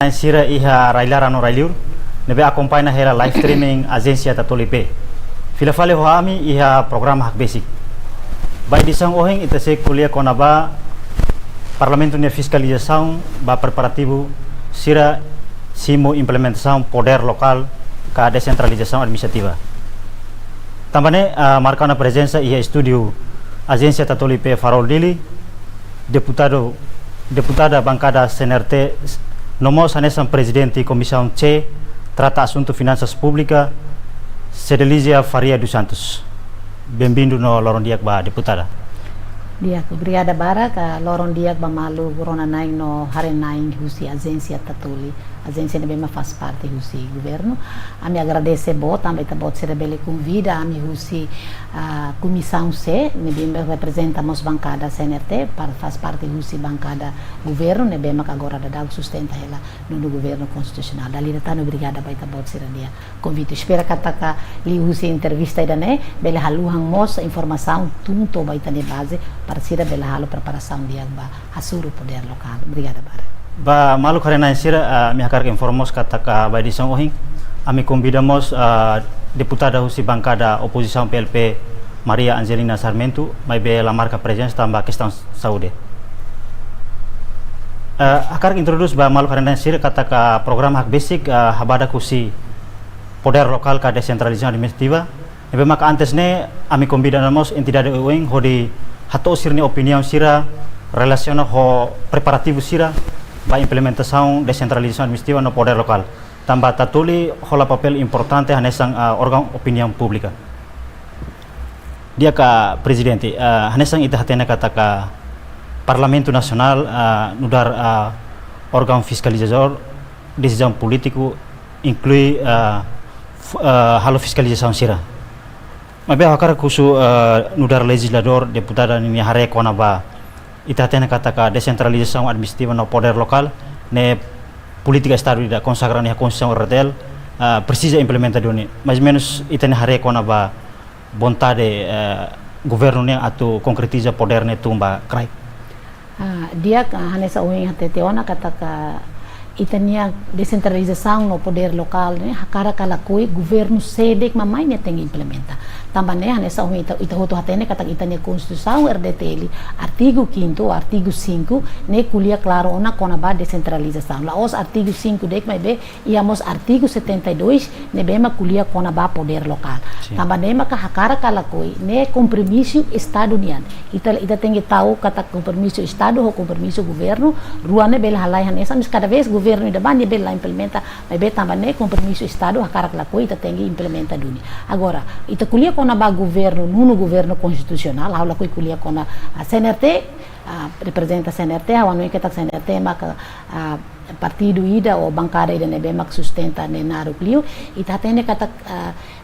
Sira iha Raila Rano Railiur nebe acompanha hela live streaming agência Tatolipe. Fila fale hoami iha programa hak basic. By disang oheng itase kuliah konaba Parlamento de Fiscalização ba preparativo sira simo implementação poder local ka descentralização administrativa. Também marcando a presença iha estúdio agência Tatolipe Farol Dili, deputada bancada CNRT Nomos Hanesan Presidente Comissão C Trata Assunto Finanças Públicas Cedelizia Faria dos Santos. Bem-vindo no Lorong Diak ba deputada. Diak, obrigada bara ka Lorong Diak ba malu corona naing no hare naing husi agência Tatoli. Agência nebe faz parte husi governo. Ami agradece bot, também tá bot serebele convida ami husi comissão C, nebe representamos bancada CNRT para faz parte husi bancada governo, nebe agora da sustenta ela no governo constitucional. Dali tá obrigada ba tá bot serebele convite. Espera kataka li husi entrevista ida ne, bele haluhang mos informação tunto ba itane base para sira bele halu preparação dia ba hasuru poder lokal. Obrigada bara. Ba malu karena sira mi hakar informasi kata by disang ohing ami convidamos deputada husi bancada oposição PLP Maria Angelina Sarmento mai be la marca presença tambah questão saúde. Hakar introduce ba malu karena sira kata programa hak basic habada kusi poder lokal ka descentralização administrativa. Ebe maka antes ne ami convidamos entidade ohing hodi hato sirni opinião sira relaciona ho preparativo sira ba implementação descentralização administrativa no poder local. Tambah Tatoli rola papel importante hanesang órgão opinião pública. Dia ka presidente hanesang ita hatena kata ka Parlamento Nacional nudar órgão fiscalizador decisão político inclui halo fiscalização sira. Mabe hakara kusu nudar legislador deputada ni hare kona ba ita tena kata ka descentralização administrativa no poder local ne política estado da consagrada na Constituição RDL precisa implementar doni mais menos ita ne hare kona ba vontade governo ne atau concretiza poder ne tumba krai dia hanesa uing hateteona kata ka itania descentralização no poder local ne hakara kala koi governo sedek mamai ne tem implementa também nessa ita hoto hatene kata itania Constituição RDTL artigo 5º artigo 5 ne kulia claro ona kona ba descentralização la os artigo 5 dek mai be iamos artigo 72 ne bema kulia kona ba poder local também maka hakara kala koi ne compromisso estado nian ita tem tahu kata compromisso estado ou compromisso governo ruane bela halai hanesa mis cada vez governo ida banya bela implementa mai be também compromisso estado hakara kala koi ita tem implementa duni agora ita kulia kona ba governo nuno governo constitucional aula koi kulia kona CNRT representa CNRT awanu kita CNRT maka partido ida ou bancada ida nebe mak sustenta ne naru clio ita tene kata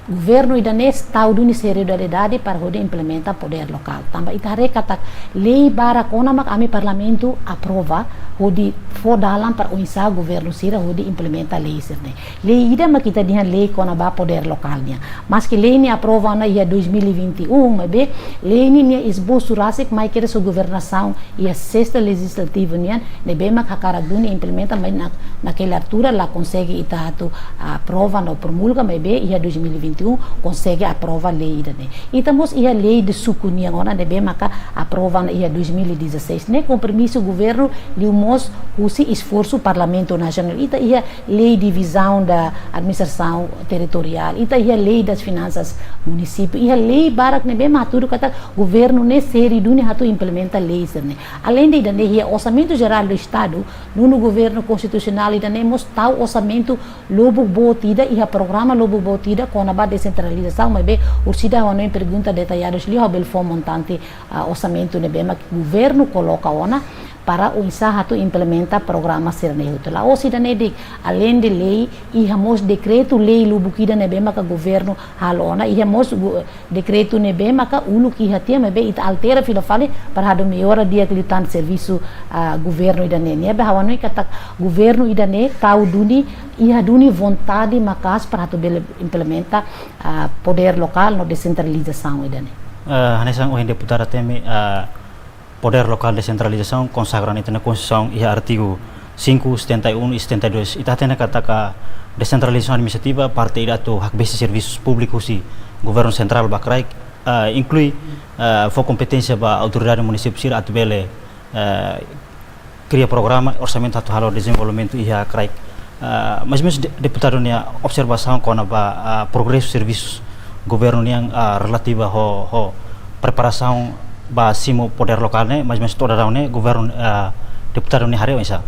governo ida ne stau duni solidariedade para hode implementa poder local tamba ita re kata lei bara kona mak ami parlamento aprova hodi fo dalam para uinsa governo sira hodi implementa lei sirne lei ida mak kita dihan lei kona ba poder lokalnya mas que lei ni aprova na ia 2021 mabe lei ni esboço rasik mai kere so governação ia sexta legislativa nian nebe mak hakara duni implementa mas naquela altura lá consegue ita tu aprova no promulga mas be ia 2021 consegue aprova lei ida ne itamos ia lei de sucunia ona nebe maka aprova na ia 2016 ne compromisso governo liumos usi esforço parlamento nacional ita ia lei divisão da administração territorial ita ia lei das finanças município ia lei barak nebe maturo kata governo ne seri duni hatu implementa leis ne além de ne ia orçamento geral do estado no governo constitucional ida ne mos tau orçamento lobo botida ia programa lobo botida com a descentralização mas be ursida uma pergunta detalhada li habel fom montante orçamento ne be mas governo coloca ona para o tu implementa programa sernehuto la osida nedik além de lei ihamos decreto lei lubukida nebe maka governo halona ihamos decreto nebe maka ulu ki hatia mebe ita altera fila fale para hado melhora dia klitan serviço governo idane nebe hawano kata governo idane tau duni iha duni vontade makas para hado implementa poder local no descentralização idane hanesang o deputada teme poder local descentralização consagrado na Constituição e artigo 71 e 72 ita tena kata ka descentralização administrativa parte ida tu hak base serviços públicos si governo central bakrai inclui fo competência ba autoridade município sira atbele cria programa orçamento atu halo desenvolvimento iha krai mas mesmo deputado nia observação kona ba progresso serviços governo yang relativa ho preparação ba simo poder lokal ne mas mesmo toda ne governo deputado nia hareu isa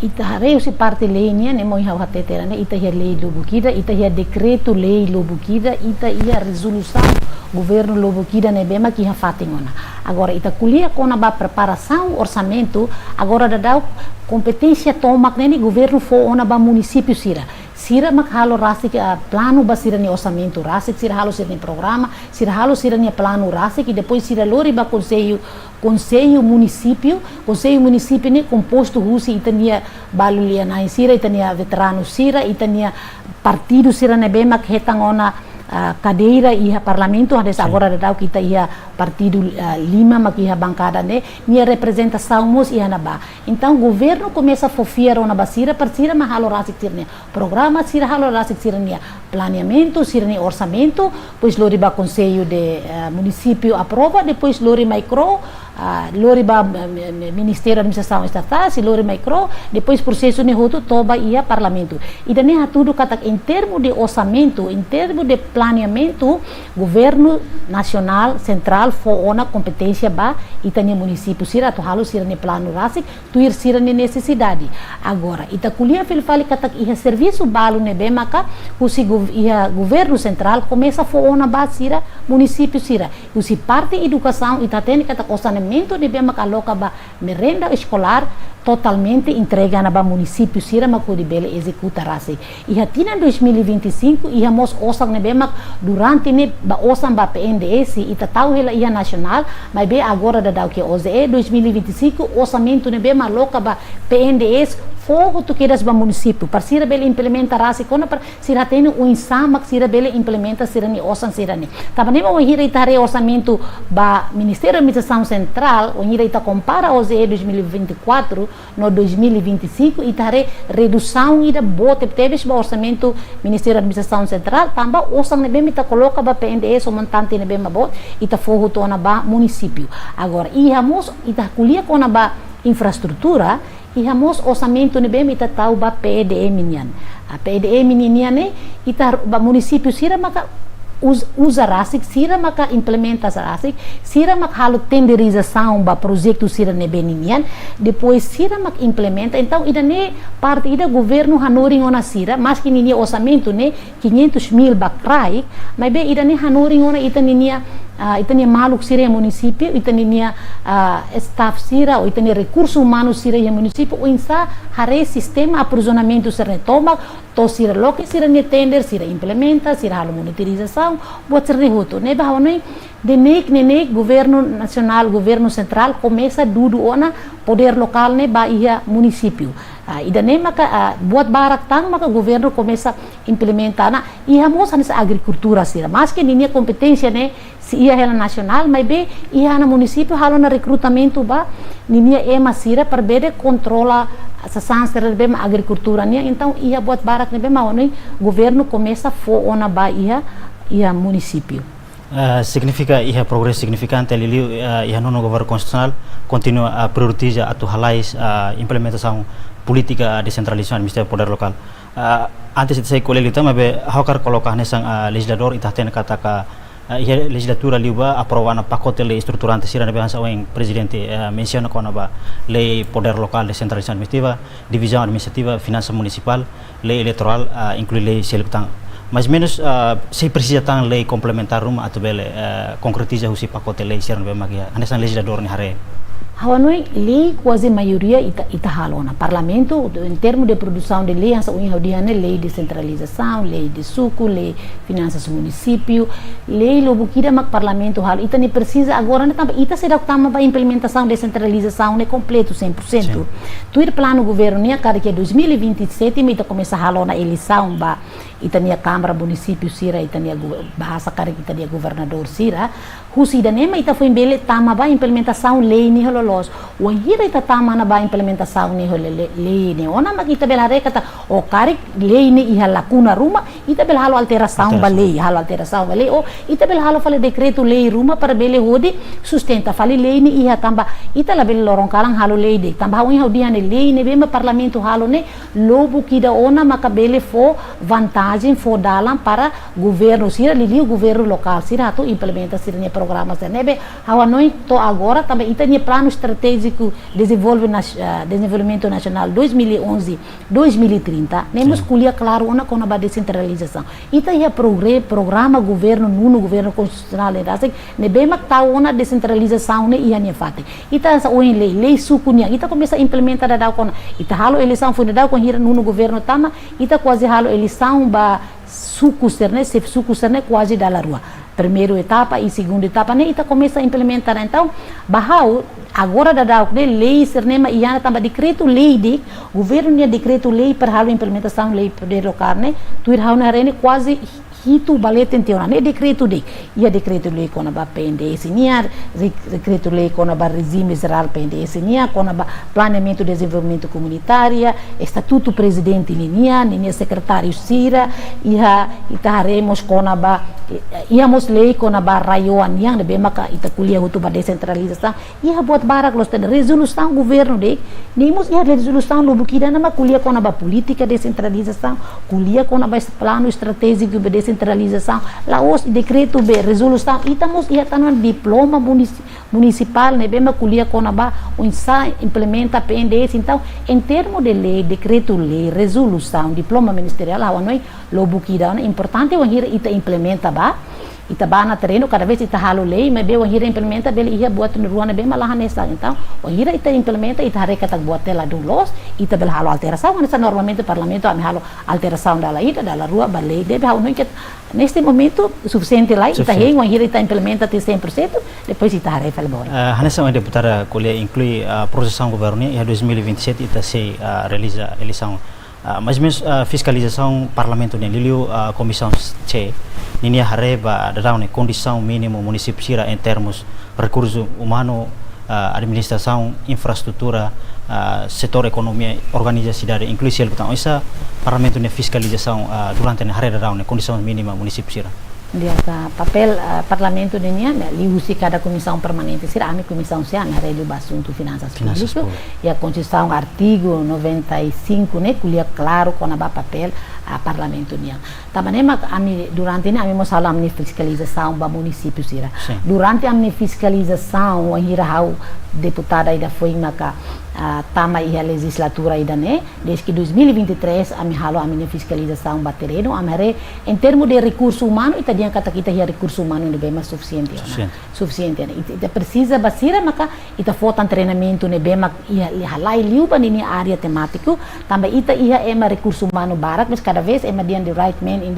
ita hareu si parte lei nia ne moi hawa tetera ne ita ia lei lobukida ita ia decreto lei lobukida ita ia resolução governo lobukida ne bema ki hafatingona agora ita kulia kona ba preparação orçamento agora dadau competência tomak ne governo fo ona ba município sira mak halo rasik plano ba sira ni orçamento rasik sira halo sira ni programa sira halo sira ni plano rasik e depois sira lori ba conselho município ne composto rusi itania balulia na sira itania veterano sira itania partido sira ne bema que hetangona cadeira iha parlamento hades agora dadau kita iha partido 5 mak iha bancada ne minha representação mos iha naba então governo começa a fofiar ona basira parcira mahalo rasik sirne programa sira halo rasik sirne planeamento sirne orçamento pois lori ba conselho de município aprova depois lori micro lori ba ministério da administração estatal si lori micro depois processo ne hoto toba ia parlamento e dane tudo kata em termo de orçamento em termo de planeamento governo nacional central fo ona competência ba itania município sira to halo sira ne plano rasik tuir sira ne necessidade agora ita kulia fil fali kata ia serviço balu ne be maka usi ia governo central começa fo ona ba sira município sira usi parte educação ita tem kata orçamento ne be maka loka ba merenda escolar totalmente entrega na ba município sira makudi bele executa rase iha tina 2025 iha mos osang ne bemak durante ne ba osang ba PNDS ita tau hela iha nacional mas be agora da dau que OZE 2025 orçamento ne bema loka ba PNDS fogo tu quedas ba município para sira bele implementa rase kona para sira tem insamak sira bele implementa sira ni osang sira ni taba ne ba hira itare orçamento ba Ministério da Administração Central o hira ita compara OZE 2024 no 2025 itare redução ida bote teves ba orçamento Ministério da Administração Central tamba osang nebe ita coloca ba PNDS o montante nebe ma bot ita fogo tona ba município agora ihamos ita kulia kona ba infraestrutura ihamos orçamento nebe ita tau ba PDM nian a PDM nian ne ita ba município sira maka usa rasik sira maka implementa rasik sira mak halo tenderização ba projeto sira ne beninian depois sira mak implementa então ida ne parte ida governo hanoring ona sira mas que ninia orçamento ne 500.000 bakrai mas be ida ne hanoring ona itania maluk sira município itania staff sira ou itania recurso humano sira ya município ou insa hare sistema aprisionamento sira toma to sira loke sira ne tender sira implementa sira halo monitorização buat sira hoto ne bahwa noi de nek governo nacional governo central começa dudu ona poder lokal ne ba ia município ida ne maka buat barak tang maka governo começa implementar na ia mos hanes agricultura sira mas que ninia competência ne si ia hela nacional mas be ia na município halo na recrutamento ba ninia ema sira per bede controla sa sansera be ma agricultura nia então ia buat barak ne be ma onoi governo começa fo ona ba ia município significa iha progresso significante ali iha nono governo constitucional continua a priorizar atu halais implementação política descentralização administrativa poder lokal antes de saya koleli tama be hokar colocar nesang legislador itaten kata ka iha legislatura liuba aprovana pacote lei estruturante sira ne bahasa owing presidente menciona kona ba lei poder lokal descentralização administrativa divisão administrativa finança municipal lei eleitoral inclui lei selectang mais menos se precisa tang lei complementar rumah atau bele concretiza husi pacote lei sira ne magia anesan legislador ni hare Hawanoi lei quase maioria ita halona parlamento em termos de produção de lei essa unha odiane lei de centralização lei de suco lei finanças município lei lobo kida mak parlamento hal ita ni precisa agora ne tamba ita será tama ba implementação de centralização ne completo 100% tuir plano governo ne cara que 2027 ita começa halona eleição ba itania Câmara Município sira itania bahasa kare itania governador sira husi dan ema ita foi bele tama ba implementação lei ni hololos o hira ita tama na ba implementação ni lei ni ona ma kita bela rekata o kare lei ni iha lacuna ruma ita bela halo alteração ba lei halo alteração ba lei o ita bela halo fale decreto lei ruma para bele hodi sustenta fale lei ni iha tamba ita la bele lorong kalang halo lei de tamba o iha dia ni lei ni bema parlamento halo ne lobo kida ona maka bele fo vantagem fo dalam para governo sira lili o governo local sira tu implementa sira ni programa nebe hawa noi to agora também ita ni plano estratégico desenvolvimento nacional 2011-2030 nemos kuliah claro ona kona ba descentralização ita ia programa governo nuno governo constitucional rasik nebe mak tau ona descentralização ne ia ni fate ita sa oin lei suku nia ita começa a implementar da kona ita halo eleição foi da kon hira nuno governo tama ita quase halo eleição ba suku serne se suku serne quase da la rua primeira etapa e segunda etapa né ita começa a implementar então bahau agora da lei sernema iana tamba decreto lei de governo nia decreto lei para halo implementação lei poder local né tu ir na rene quase hitu balete entiona ne decreto de ia decreto lei kona ba PNDS nia decreto lei kona ba regime geral PNDS nia kona ba planeamento de desenvolvimento comunitária estatuto presidente nia secretário sira ia itaharemos kona ba íamos lei kona ba rayoan yang de maka ita kuliah hutu ba decentralização ia buat barak los ten resolução governo de nimos ia resolução lo bukida nama kuliah kona ba política decentralização kuliah kona ba plano estratégico de decentralização lá os decreto be resolução itamos ia tanan diploma municipal ne bema kuliah kona ba unsa implementa PNDS então em termo de lei decreto lei resolução diploma ministerial awanoi lo bukida importante o hira ita implementa ba ita ba na terreno cada vez ita halo lei mas be o hira implementa bele ia buat no ruana be malahan nessa então o hira ita implementa ita hareka tak buat tela dulos ita bel halo alteração nessa normalmente parlamento ami halo alteração dala ita dala rua ba lei debe halo no neste momento suficiente lá ita heng o hira ita implementa te 100% depois ita hareka embora Hanessa uma deputada kuliah inclui proseção governo ia 2027 ita se realiza eleição mais ou menos fiscalização parlamento ne liliu comissão C ninia hareba da ne condição mínimo município sira em termos recurso humano administração infraestrutura setor economia organisasi dari inclusive butang isa parlamento ne fiscalização durante ne hareba da ne condição mínima município sira dia papel parlamento denia liusi cada comissão permanente sira ami comissão se ami hareli assunto finanças públicas e a constituição artigo 95 né kuliah claro com a papel parlamento nia tamanema ami durante ini ami mos halam ni fiscalização ba município sira durante a fiscalização o hira hau deputada ida foi maka tama ia legislatura ida né desde que 2023 ami halo ami fiscalização ba terreno amare em termo de recurso humano ita dia kata kita ia recurso humano ne bem suficiente suficiente ita precisa basira maka ita fotan treinamento ne bem ia halai liuba ni área temático também ita ia ema recurso humano barak mas cada vez ema dia the right man in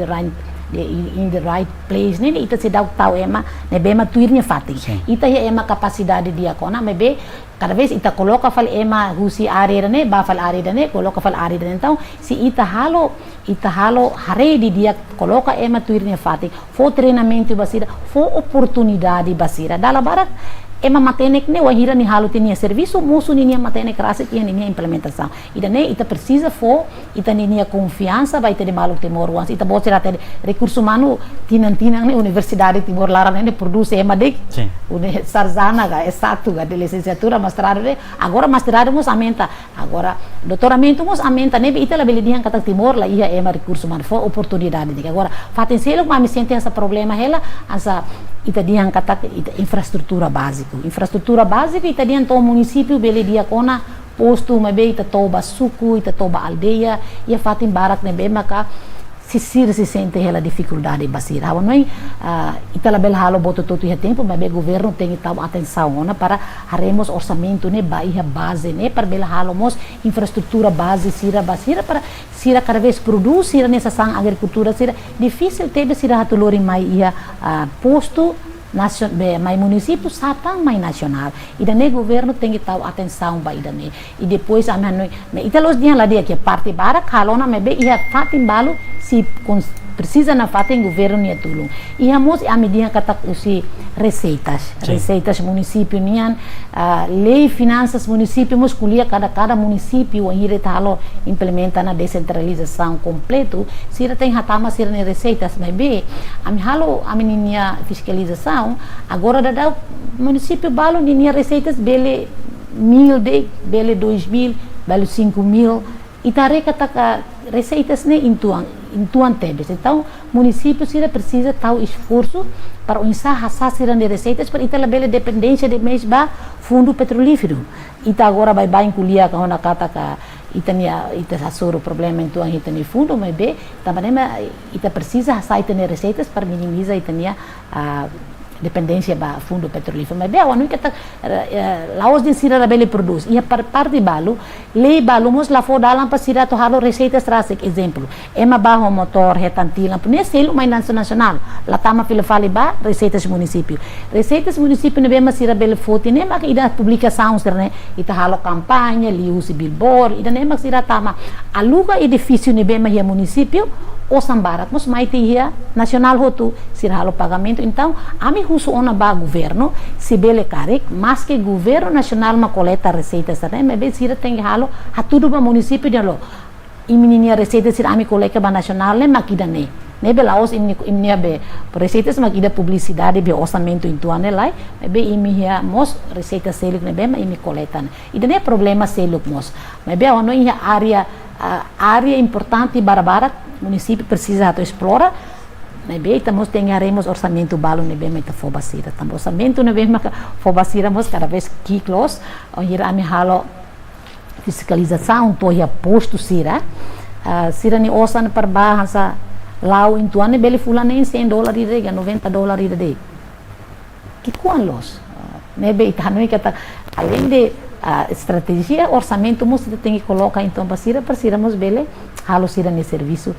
the right place ne ita se dau tau ema ne bema tuirnya fati ita ia ema capacidade dia kona mebe cada vez ita coloca fal ema husi area ne ba fal area ne coloca fal area ne então se ita halo hare di dia coloca ema tuirnya fati fo treinamento basira fo oportunidade basira dala barak ema matenek ne wahira ni halo tinia serviço musu ni matenek rasik ia ni implementação ida ne ita precisa fo ita ni confiança vai ter de malu Timor once ita bot será ter recurso humano tinang ne Universidade Timor Leste ne produce ema dek une sarzana ga exato ga de licenciatura mestrado de agora mestrado mos aumenta agora doutoramento mos aumenta ne ita la beledian kata Timor la ia ema recurso humano fo oportunidade de agora faten selo ma me sente essa problema ela asa ita diang kata ita infraestrutura básica ita diang to município bele dia kona posto mabe ita toba suku ita toba aldeia ia fatin barak ne be maka se sente ela dificuldade basira hawa noi ita la bel halo boto todo ia tempo mabe governo tem tal atenção ona para haremos orçamento ne ba ia base ne para bel halo mos infraestrutura base sira basira para sira cada vez produz sira nessa sang agricultura sira difícil tebe sira hatulori mai ia posto mais município satang mais nacional ida ne governo tem que tahu atenção ba ida ne e depois a mano ita los dia lá dia que parte bara kalona me be ia fatin balo si precisa na fatin governo nia tulung ia mos a media kata usi receitas município nian lei finanças município mos kulia cada município a ire talo implementa na descentralização completo sira tem hatama sira ne receitas me be ami halo ami ninia fiscalização agora da município balo ninia receitas bele 1000 de bele 2000 bele 5000 itare kata receitas ne intuan tebes então município sira precisa tal esforço para unsah hasasiran de receitas para ita labele dependência de mês ba fundo petrolífero ita agora vai kuliah ka ona kata ka ita hasoro problema intuan ita ni fundo mas be também ita precisa hasa ita ne receitas para minimizar ita nia dependência ba fundo petrolífero mas be awanu kata laos din sira labele produz ia parte balu lei balu mos la fo dalam pa sira to halo receitas trasik exemplo ema baho motor retantilan punya selo mainança nacional la tama fila fali ba receitas município ne be masira bele foti ne mak ida publicação serne ita halo campanha li usi billboard ida ne mak sira tama aluga edifício ne be ma ya município o sambarat mos maiti hia nacional hotu sira halo pagamento então ami husu ona ba governo se bele karek mas que governo nacional ma coleta receitas serne me be sira tem halo hatudu ba município de lo imininia receitas sira ami coleta ba nacional le makida ne be laos imnia be receitas makida publicidade be orçamento intuane lai be imia mos receitas seluk ne be ma imi coletan ida ne problema seluk mos be ono ia área importante bara município precisa explora ne be estamos tenharemos orçamento balo ne be meta fobasira tam orçamento ne be ma fobasira mos cada vez kiklos onde ami halo fiscalização to ia posto sira sira ni osan per bahasa lau intuane beli fulane $100 ide $90 ide que kuan los nebe itano kata além de estratégia orçamento mos tem que colocar então para mos bele halo sira ne serviço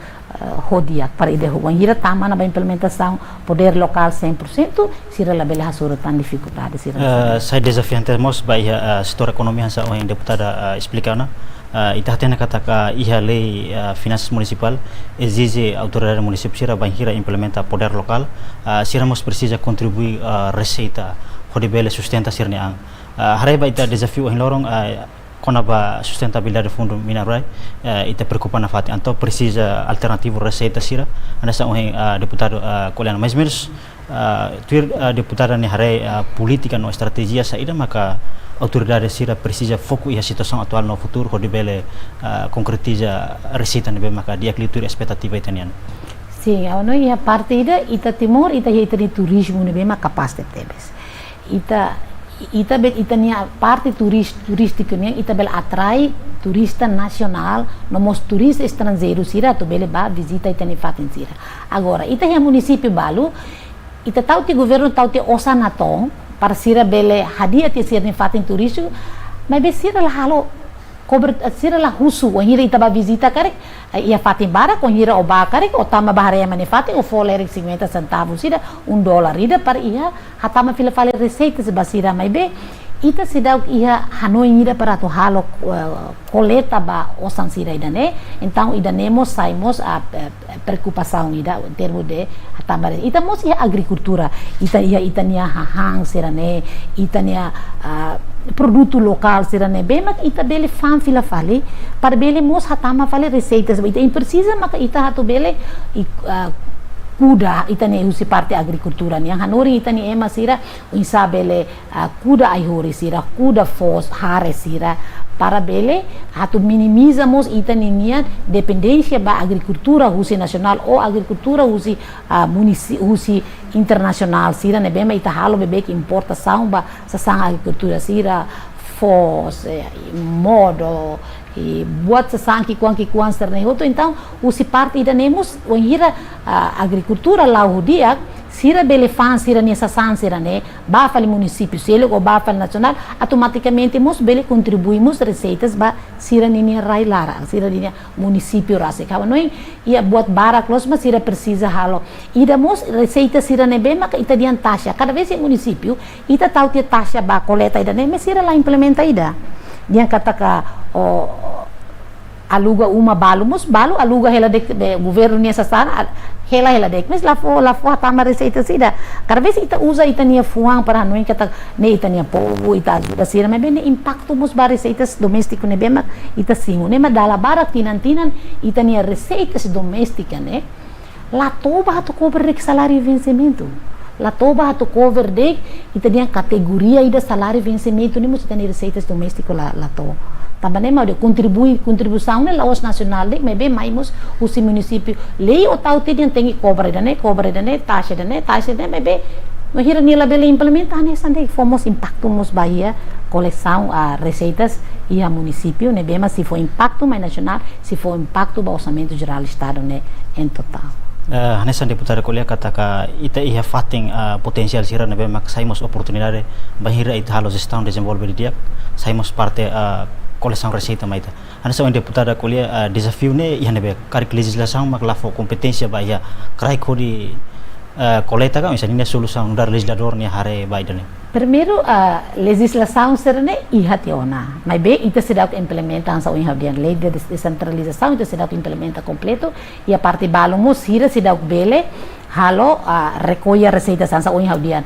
rodia para ide ira tama na implementação poder local 100% sira la bele hasura tan dificuldade sira saya desafiante mos bai setor ekonomi hansa yang deputada explicana ita tena kata ka iha lei finanças municipal exige autoridade municipal sira banhira implementa poder local sira mos precisa contribuir receita hodi bele sustenta sirne ang harai ba ita desafio hin lorong kona ba sustentabilidade fundo mineral ita preocupa na fati anto precisa alternativo receita sira anasa deputado Koliana mais menos deputada ni harai política no estratégia saída maka autoridade sira precisa foco e a situação atual no futuro hodi bele concretiza receita ne be maka dia klitur expectativa itanian sim ono ia parte ita timor ita ni turismo ne be maka paste tebes ita nia parte turística nia ita bel atrai turista nacional nomos turista estrangeiro sira to bele ba visita ita ni fatin sira agora ita ya município balu ita tau ti governo tau ti osanatong para sira bele hadiah ti sira ni fatin turístico mas be sira la halo sira la husu wahira ita ba visita karek ia fatin bara con hira oba karek o tama bahare ya mane fatin o foler 50 centavos sira $1 ida para ia hatama fila fale receitas basira mas be ita sidau ia hanoi ida para to halo coleta ba osan sira ida ne então ida nemos saimos a preocupação ida em termos de hatama ita mos ia agricultura ita nia hahang sira ne ita nia produto local sira ne be mak ita bele fan fila fale para bele mos hatama fale receitas ita imprecisa maka ita hatu bele kuda ita ne usi parte agricultura ni hanori ita ni ema sira unsa bele kuda ai hori sira kuda fos hare sira para bele hatu minimizamos ita nia dependência ba agricultura husi nacional ou agricultura husi husi internacional sira ne bema ita halo bebe que importação ba sa agricultura sira fos modo e buat sesanki kuan serne hoto então usi parte ida nemos onira agricultura laudia sira belefan sira nessa san sira né ba fali município selo ou ba fali nacional automaticamente mos bele contribuímos receitas ba sira ninia rai lara sira ninia município rase kawan noi ia buat barak los mas sira precisa halo ida mos receita sira ne bem maka ita dian taxa cada vez em município ita tau tia taxa ba coleta ida ne mas sira lá implementa ida dian kata ka aluga uma balu mus balu aluga hela de governo nessa sana hela dek mas lá for tama receita sida cada vez ita usa ita nia fuang para noi kata ne ita nia povo ita ajuda sira mas bem impacto mus ba receitas doméstico ne bem ita singo ne madala barak tinan ita nia receitas doméstica ne lá toba hatu cover de salário vencimento lá toba hatu cover de ita nia categoria ida salário vencimento ne mus ita nia receitas domésticas lá to também mau de contribuição né laos nacional de mas bem mais os município lei o tal tem cobra né taxa mas bem mas hira nila bele implementar nessa de fomos impacto mos Bahia coleção a receitas e a município né bem mas se for impacto mais nacional se for impacto do orçamento geral do estado né em total. Hanesan deputada kuliah kata ka ita ia fating potensial sira na mak saimos oportunidade bahira ita halos gestão desenvolver dia saimos parte coleção receita maita hanesan deputada kuliah desafio ne ia nebe karik legislação mak lafo competência ba ia krai kodi coleta ka misalnya solução dar legislador ne hare baidane. Primeiro, a legislação será ihationa, mas bem, ita será implementar a lei de descentralização, ita será implementa completo e a parte balamos hira será bele halo recolhe receitas ansa o inhaudian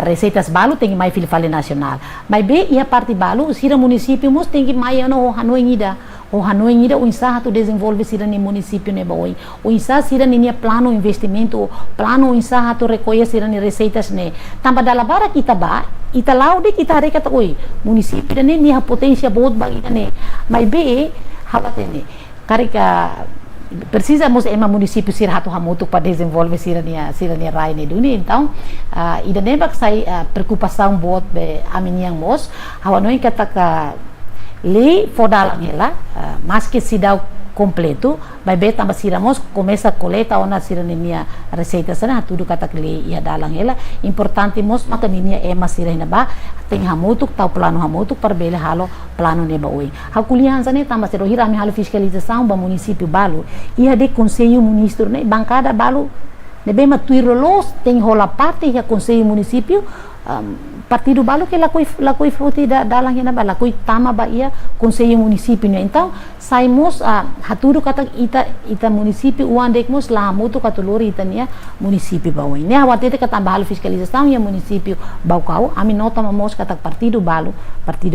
receitas balu tem mais filfale nacional, mas bem e a parte balu hira município mus tem mais no Hanoi ida o Hanoi ida o insa tu desenvolve sira ni município ne boi o insa sira ni plano investimento plano insa tu recolhe sira ni receitas ne tambah dalam bara kita ba ita laude kita hari kata oi município ne ni potência बहुत bagi ne mas be hawate ne karika precisamos ema município sira hatu hamutuk para desenvolver sira ni rai ne dunia então ida ne bak sai preocupação बहुत be aminiang mos hawanoi kata ka lei fodalang hela mas que se dá completo vai bem também siramos começa a coleta ona sira ninia receita sana tudo kata lei ia dalang hela importante mos maka ninia ema sira hina ba tem hamutuk tau plano hamutuk para bele halo plano ne ba oi hakulian sana também sira hira mi halo fiscalização ba município balu ia de conselho ministro ne bancada balu ne bem matuirolos tem rola parte ia conselho município partido balu que lakoi fruti dalang hina ba lakoi tama ba ia conselho município né então saímos haturu kata ita município uandekmos lá mutu katulori itania município bawai né awatete kata bahal fiscalização ia município baucau ami nota mamos kata partido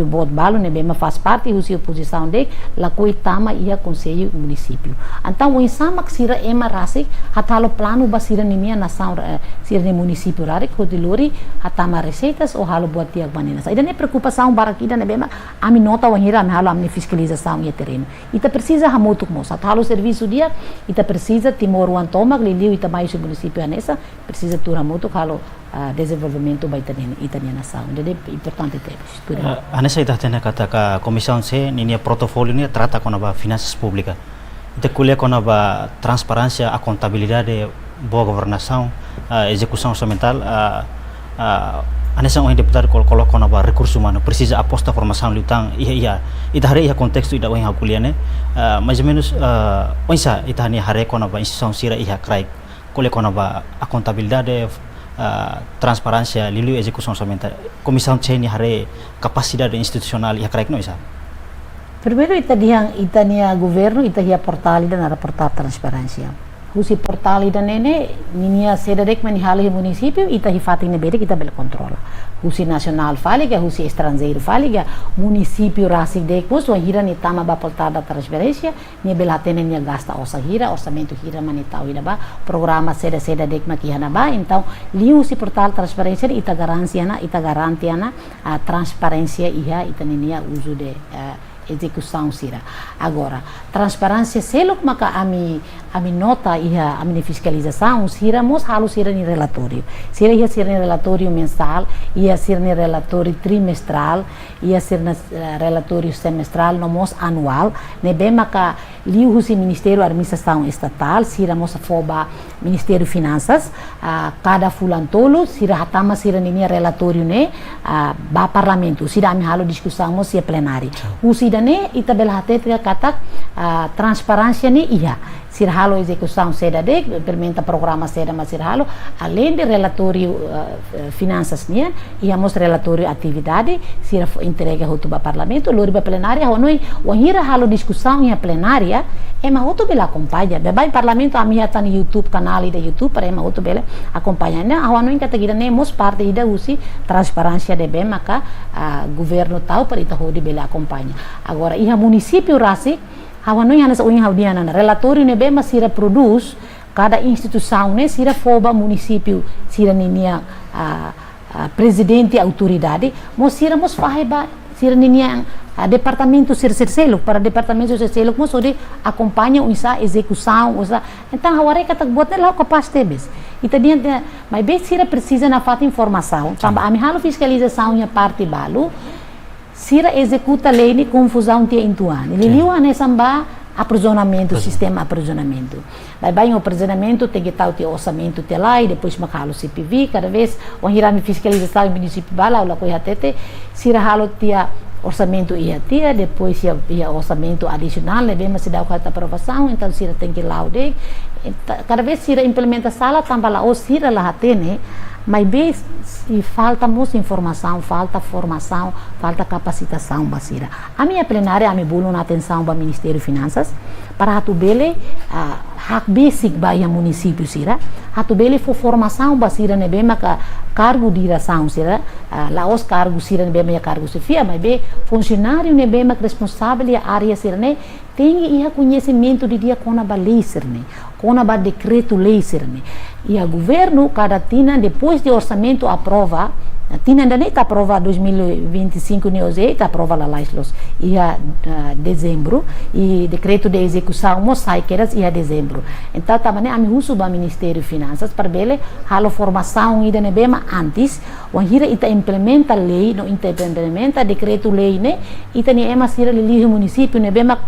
bot balu né bema faz parte usi oposição de lakoi tama ia conselho município então o insamak sira ema rasik hatalo plano ba sira nimia nação sira ni município rare kodilori hatama receitas ou halo buat tiag banina sa idane preocupação barakida ne bema ami nota wanhira ami halo ami fiscalização ia terreno ita precisa hamutuk mo sa halo serviço dia ita precisa timor wan tomak liliu ita mais município anessa precisa tur hamutuk halo desenvolvimento ba itania nação jadi importante ter anessa ita tena kata ka comissão se ninia portfolio ni trata com a finanças públicas ita kuliah com a transparência a contabilidade boa governação execução orçamental anessa orang deputado coloca na recurso humano precisa aposta formação lutang ita hari ia konteks ida orang hakuliah ne mais ou menos onsa ita ni hari com a instituição sira ia crai cole com a contabilidade transparência lilu execução orçamental comissão che ni hari capacidade institucional ia crai no isa primeiro ita nia governo ita ia portal dan reportar transparência husi portal ida nene ninia sedadek mani hali município ita hifati ne bede kita bel controla husi nacional faliga husi estrangeiro faliga município rasik dek mus hira ni tama ba portal da transferência ni belatene ni gasta orçamento hira mani tau ida ba programa seda dek maki hana ba então li husi portal transferência ita garantiana a transparência iha ita ninia uso de execução sira agora transparência selo maka ami nota ia ami fiscalização sira mos halu sira ni relatório mensal ia sira ni relatório trimestral ia sira relatório semestral no mos anual ne bem maka liu husi Ministério da Administração Estatal, sira moça foba Ministério de Finanças, cada fulan tolo, sira hatama sira nini relatório ne, ba parlamento, sira ami halo discussão mo sia plenária. Husi dane itabel hatete katak transparência ne iya. Sira halo execução seda de, implementa programa seda mas sira halo, além de relatório finanças nia, íamos relatório atividade, sira entrega hotu ba parlamento, lori ba plenária, honoi, wahira halo discussão ia plenária, ema hotu bela acompanha, beba em parlamento a minha tá no YouTube, canal de YouTube, para ema hotu bela acompanha, né? Honoi kata gira ne mos parte ida usi transparência de bem, maka governo tau para ita hodi bela acompanha. Agora, ia município rasi, Hawanoi hanas uing haudiana relatório ne bem sira produz cada instituição ne sira foba município sira ninia presidente autoridade mo sira mos faheba sira ninia departamento selo para departamento selo mo so de acompanha usa execução usa então haware kata buat lá capaz tebes ita dia mas bem sira precisa na fata informação samba ami halo fiscalização ia parte balu sira executa lei de confusão tia intuan. Ele liu ane samba aprisionamento, sistema aprisionamento. Vai o aprisionamento tem que tal tia orçamento tia lá e depois macalo CPV cada vez o hirami fiscalização em município bala ou coi hatete sira halo tia orçamento ia tia depois ia orçamento adicional leve mas se dá a aprovação então sira tem que lá o de cada vez sira implementa sala tambah lá o sira lá hatene mas bem se falta muita informação, falta formação, falta capacitação basira. A minha plenária, a minha bulu na atenção para o Ministério de Finanças, para hatu bele hak basic bahia município sira, hatu bele for formação basira nebe maka cargo de direção sira, lá os cargos sira nebe meia cargo sefia, mas bem funcionário nebe maka responsável a área sira ne tem ia conhecimento de dia kona ba lei sira ne, kona ba decreto lei sira ne. E o governo, cada tina, depois de orçamento, aprova, tina ainda nem está aprova 2025, nem está aprova lá Laislos, e a dezembro, e decreto de execução, mosai que era e dezembro. Então, também a minha suba Ministério de Finanças, para bele, halo formação ida nebema antes, o hira ita implementa lei, no implementa decreto lei, né, ita ni ema sira lili município nebema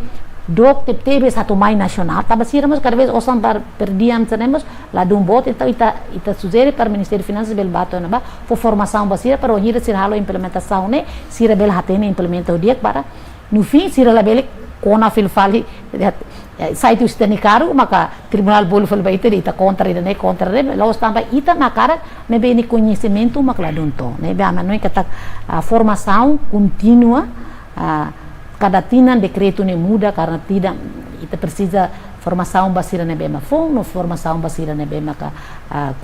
dok tebe satu mai nasional taba siramos cada vez osam perdiam tenemos lá de bot então ita sugere para o Ministério de Finanças bel bato na ba for formação basira para o hira sir halo implementação ne sira bel hatene implementa o dia para no fim sira la bel kona filfali site ustani caro maka tribunal bolu fal ba ita contra ne laos tamba ita na cara ne bem conhecimento makla dunto ne be amanoi kata formação contínua cada tina decreto ne muda karena tidak kita precisa formação basira ne bema no formação basira ne bema ka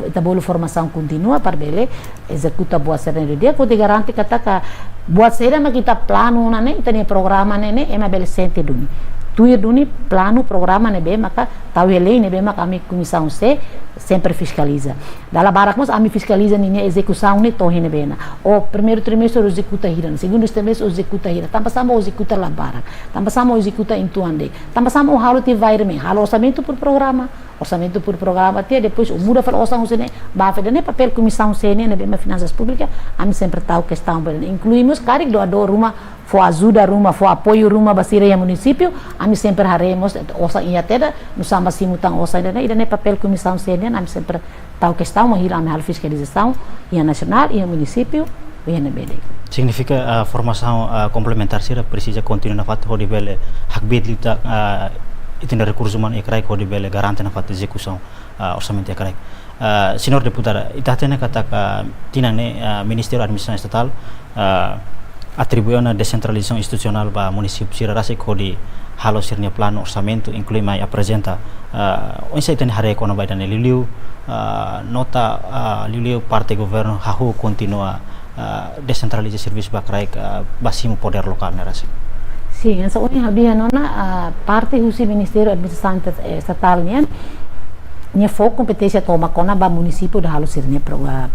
ita bolu formação continua para bele executa boa serena dia ko te garanti kata ka buat serena kita plano na ne ita ne programa ne ema bele sente duni tuir duni plano programa ne bema ka tawele ne bema kami comissão C sempre fiscaliza dala barak mos ami fiscaliza ni execução ne tohi ne bena o primeiro trimestre executa hira segundo trimestre executa hira tampa sama executa la barak tampa sama executa intuande tampa sama o halo te vai me halo orçamento por programa até depois o muda fala orçamento ne ba fede ne papel comissão C ne bema finanças públicas ami sempre tau questão incluímos carig doador rumah for ajuda rumah for apoio rumah basira ya município ami sempre haremos osa ia teda no samba simutang osa ida ne papel comissão C ne ami sempre tau questão uma hira ami hal fiscalização ia nacional ia município ia na BD significa formação complementar sira precisa continuar na fato de bele hakbet lita itin recursos humanos ekrai ko de bele garante na fato execução orçamento ekrai senhor deputada itatena kata tinane Ministério da Administração Estatal atribuiu na descentralização institucional ba município sira rasa ko di halo sirnya plano orçamento inclui mai apresenta onde tem hare ko na ba dan liliu nota liliu parte governo hahu continua descentralizar serviço ba krai basimu poder lokal na rasa sim essa unha habia nona parte husi Ministério da Administração Estatal nia foco competência toma kona ba município da halo sirnya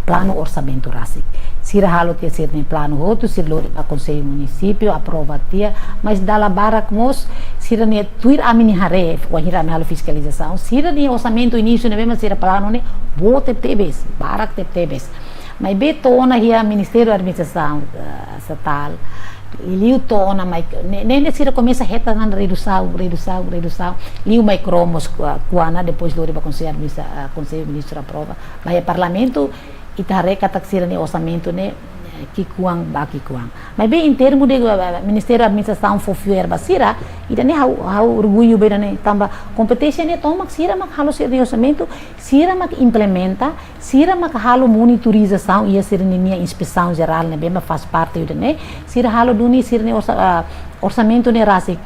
plano orçamento rasa sira halo tia sirne plano outro sir lori a conselho município aprova tia mas dala barak mos sira ne tuir amini hare wahira me halo fiscalização sira ni orçamento início ne mesmo sira plano ne bote tebes barak tebes mas betona hia Ministério da Administração Estatal liu to ona mai nene sira começa reta na redução liu mai cromos kuana depois do riba conselho ministro aprova vai parlamento itare katak sira ni orçamento ne ki kuang baki kuang mas bem em termo de ministério da administração fofuer basira ida ne hau orgulho bem ne tamba competência ne toma sira mak halo sira orçamento sira mak implementa sira mak halo monitorização e sira ne inspeção geral ne bem faz parte ida ne sira halo duni sira ne orçamento ne rasik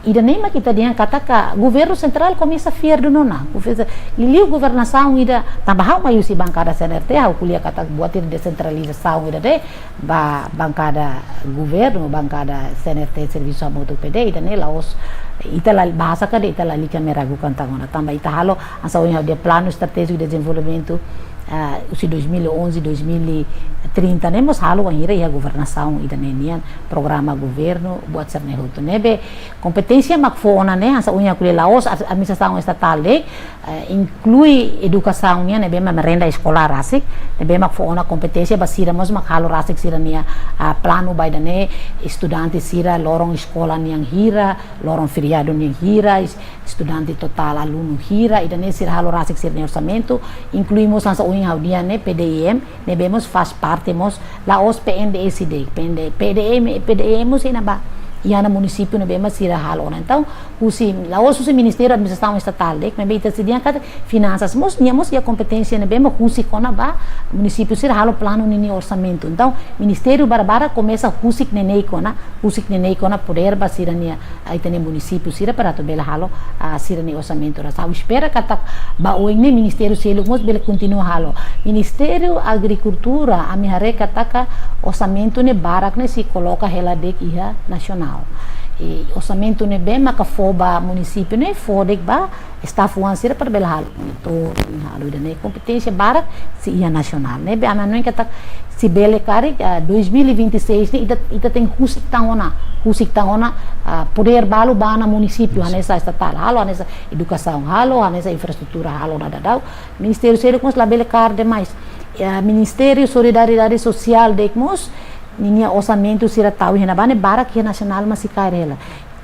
ida nem mak kita dia kata ka governo central começa fier do nona liu governação ida tambah hau mayu si bancada CNRT hau kuliah kata buat decentralização ida de bancada governo bancada CNRT serviço amoto PD ida ne laos ita la bahasa ka de ita la lika meragukan tangona tambah ita halo asa unha de plano estratégico de desenvolvimento usi 2011 2030 nemos halo ang hira ya governação ida nenian programa governo buat serne hutu nebe kompetência makfona ne asa unha kule laos administração estatal de inclui educação nia nebe merenda escolar asik nebe makfona kompetência basira mos makhalo rasik sira nia plano baidane estudante sira lorong escola niang hira lorong feriado niang hira estudante total aluno hira ida ne sira halo rasik sira nia orçamento incluímos asa unha audian ne PDM nebemos faz parte mos laos PNDSD PDM ina ba iana município no bema sira halo então laos o ministério da administração estatal dek me beita se dia cada finanças mos niamos a competência no bema kona ba município sira halo plano nini orçamento então ministério barabara começa husik nenei kona poder ba sira nia aí tem município sira para to bela halo sira ni orçamento ra sau espera kata ba o ini ministério selo mos bela continua halo ministério agricultura a minha kata orçamento ne barak ne se coloca hela dek iha nacional e orçamento ne bem maka foba município ne fodek ba está fuansira para bela halo to halo ne competência barak se ia nacional ne be amano kata se bele kari 2026 ne ita tem husik tangona poder balu bana município hanesa estatal halo hanesa educação halo hanesa infraestrutura halo dadau ministério sério com la bele kar demais Ministério Solidariedade Social dekmos ninia orçamento sira tau hina bane barak hia nacional masikai rela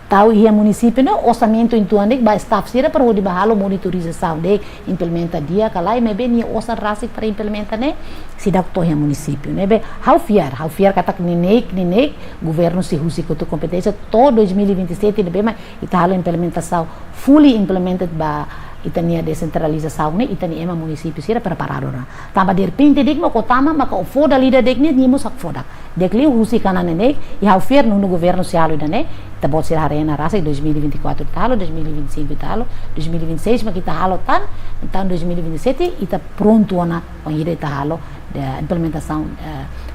tau hia município no orçamento intuandek ba staff sira para odi bahalo monitorização de implementa dia kalai mebe ni osa rasik para implementa ne sidak to hia município nebe how fiar katak ninek governo se husi koto competência to 2027 nebe ma italo implementação fully implemented ba itania decentralização ne itani ema município sira preparado na tamba de repente dik mo kotama maka foda lida dek ne nimo sak foda dek li husi kana ne e ao fer no governo social da ne ta bot sira arena rasa 2024 talo 2025 talo 2026 ma kita halo tan então 2027 ita pronto na onde ita halo da implementação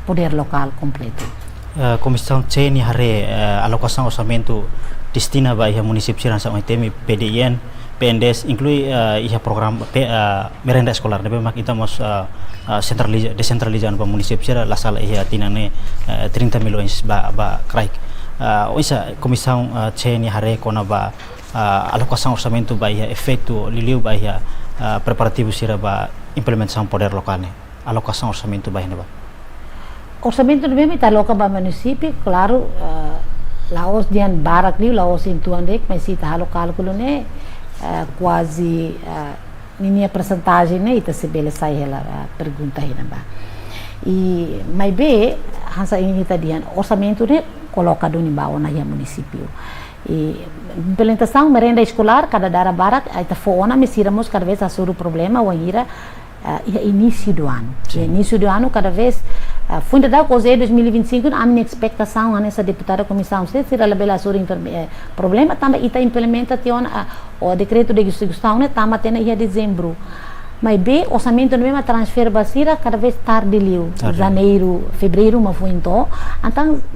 poder local completo comissão CNI hare alocação orçamento destina ba iha município sira sa temi PDN PNDS inclui iha program merenda escolar nebe mak kita mos decentralizan pa município sira la sala iha tinane 30 milhões ba kraik oisa comissão CNI hare kona ba alocação orçamento ba iha efeito liliu ba iha preparativo sira ba implementação poder local ne alocação orçamento ba ba orçamento nebe mita local ba município claro laos dian barak liu laos intuandek mas ita halo cálculo ne quase minha percentagem né ita se bela sai ela pergunta aí ba e mas be hansa ini tadian orçamento né colocado em baú na município e implementação merenda escolar cada dara barak ita foona mesiramos cada vez a suru problema o ira início do ano cada vez funda da coisa 2025 a minha expectação nessa deputada comissão se será a bela sobre problema também ita implementa o decreto de execução né tama tena ia dezembro mas bem orçamento não é transfer basira cada vez tarde liu janeiro fevereiro mas foi então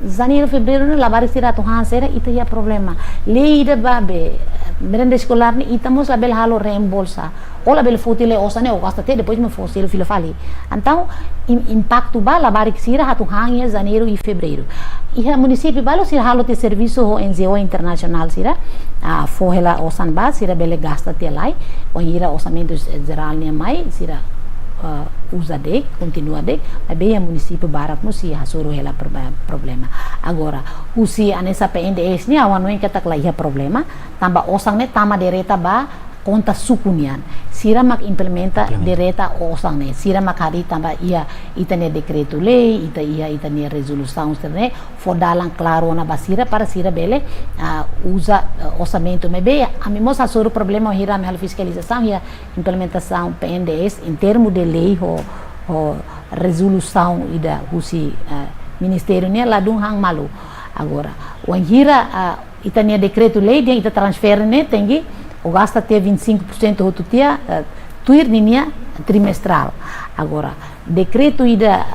janeiro fevereiro não lavar sira tu hansera ita ia problema lei da babe merenda escolar ni itamos la bel halo reembolsa ou la bel futile osane o gasta te depois me fosse filo fali então impacto ba la barik sira hatu hangya janeiro e fevereiro e a município balo sira halo te serviço ho NGO internacional sira forrela osan ba sira bel gasta te lai o ira orçamento geral ni mai sira usa dek, continua dek, mas bem a município barak musi hasuru hela problema. Agora, usi anessa PNDS ni awan noin katak lah problema, tambah osang ne tama dereta ba conta sukunian. Sira mak implementa dereta osang ne. Sira mak hari tambah ia itane decreto lei, itane resolução ne, fodalang claro na basira para sira bele usa orçamento me be a mim moça sobre o problema hira me fiscalização e a implementação PNDS em termos de lei o resolução ida husi ministério ne ladung hang malu agora o hira itane decreto lei dia ita transfer ne tengi o gasta até 25% do dia tuir ninia trimestral agora decreto ida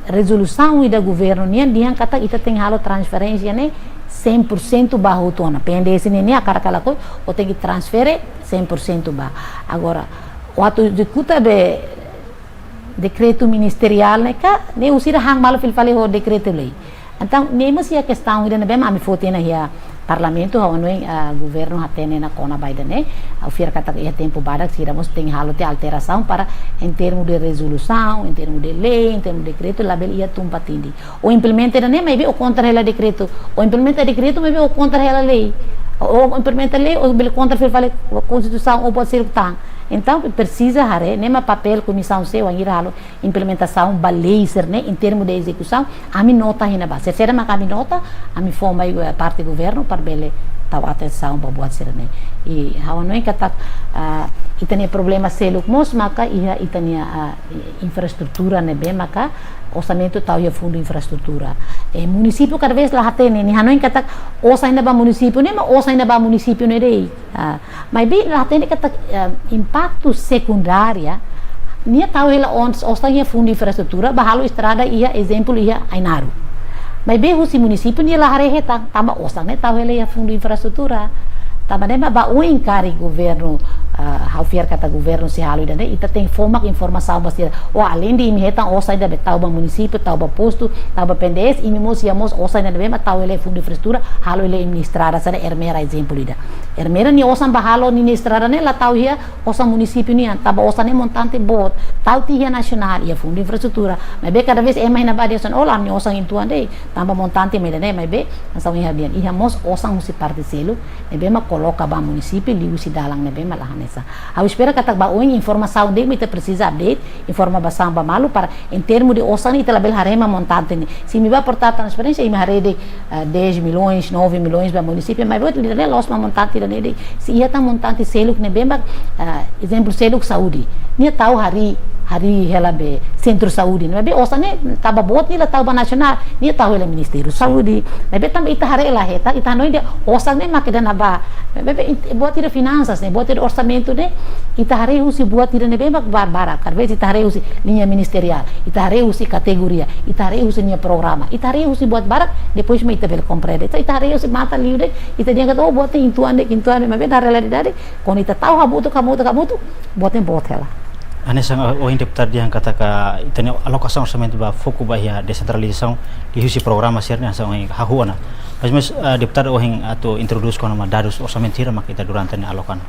resolução ida governo nia dia kata ita tem halo transferência ne 100% bahu tona PNDS ne a cara ko o tem que transferir 100% ba agora waktu executa be decreto ministerial ne ka ne usira hang malo fil fale ho decreto lei então nem se a questão ida ne bem a mi fotena ya parlamento hawanoi governo hatene na kona baida ne ao fiar kata ia tempo badak siramos tem halo te alteração para em termos de resolução em termos de lei em termos de decreto label ia tumpatindi o implementa ne maybe o contra ela decreto o implementa decreto maybe o contra ela lei o implementa lei o bel contra fale constituição ou pode ser tang então precisa hare nema papel comissão seu a halo implementação balei ser ne em termos de execução a mi nota hina ba se será a mi nota a mi forma parte governo para bele taw atenção para buat ser ne e hawanoi kata itania problema seluk mos maka ia itania infraestrutura ne be maka orçamento tahu ya fundo infraestrutura município cada vez lah hatene ni hanoi kata osa ainda ba município ne ma osa ainda ba município ne dei mas bem lah hatene kata impacto secundária nia tahu ela osa ya fundo infraestrutura bahalo estrada ia exemplo ia ainaru mas bem o município nia lah hare tamba osa ne tahu ela ya fundo infraestrutura tamba ne ba o encare governo haufiar kata governo se halu ida ita tem forma informação basira o além de me retan osa ida betau ba município tau ba posto tau ba PNDS e mimos iamos osa ida bema tau ele fundo infraestrutura halu ele administrada sana ermera exemplo ida ermera ni osa ba halo administrada ne la tau hia osa município ni taba osa ne montante bot tau ti hia nacional ia fundo infraestrutura mas be cada vez é mais na badia son ola ni osa intuan dei tamba montante me ne mas be asa ia bien ia mos osa musi parte selo e bema coloca ba município liu si dalang ne bema lah eu espero que a informação dele me precisa update informação ba malu para em termos de osan ita label harema montante ni se me vai portar transferência e me harede 10 milhões 9 milhões ba município mas vou lhe los ma montante ne se ia tá montante seluk ne bemba exemplo seluk saúde ni tau hari hela be centro saúde não é be osa ne taba bot ni la taba nacional ni tahu ela ministério saúde é be tam ita hare la heta ita no dia osa ne makeda na ba be buat ira finanças ne buat ira orçamento ne ita hare usi buat ira ne be barbara talvez ita hare usi linha ministerial ita hare usi categoria ita hare usi linha programa ita hare usi buat barak depois me ita bel comprende ita hare usi mata livre ita dia kata buat intuan mas be na realidade quando ita tahu kamu buat ela ane sang o deputado yang kata ka itane alokação orçamento ba foco ba ya descentralização di husi programa serna sang hahuana mas deputado o hing ato introduce kono ma dados orçamento hira mak ita durante ne alokan